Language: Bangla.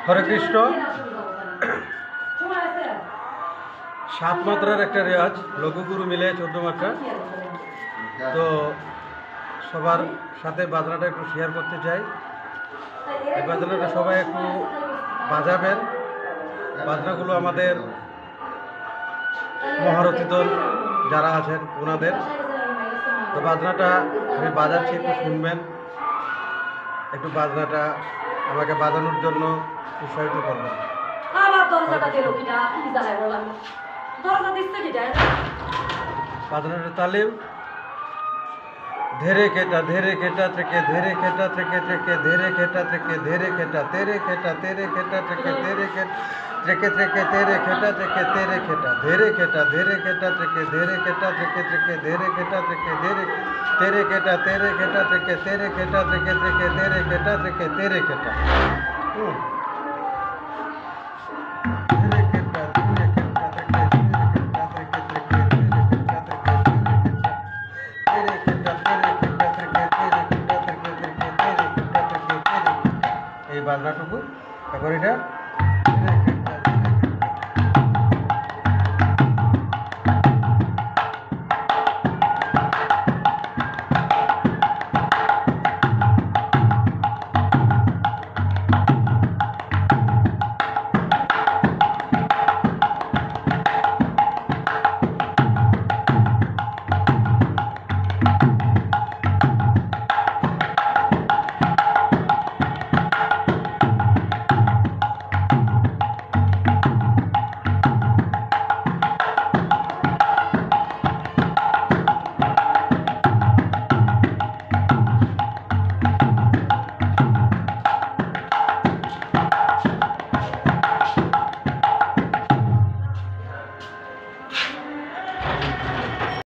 হরে কৃষ্ণ। 7 মাত্রার একটা রেওয়াজ, লঘুগুরু মিলে 14 মাত্রা। তো সবার সাথে বাজনাটা একটু শেয়ার করতে চাই। এই বাজনাটা সবাই একটু বাজাবেন। বাজনাগুলো আমাদের মহারথী দল যারা আছেন ওনাদের। তো বাজনাটা আমি বাজাচ্ছি, একটু শুনবেন। একটু বাজনাটা আমাকে বাজানোর জন্য উৎসাহিত করবেন। বাজনাটা তালিম। ধেরে খেটা থেকে ধেরে খেটা থেকে ধেরে খেটা থেকে ধেরে খেটা তেরে খেটা থেকে তেরে তেরে খেটা থেকে তেরে খেটা ধেরে খেটা থেকে ধেরে খেটা থেকে ধেরে খেটা থেকে তেরে খেটা থেকে তেরে খেটা থেকে তেরে খেটা। এই বাজনাটুকু এখন এটা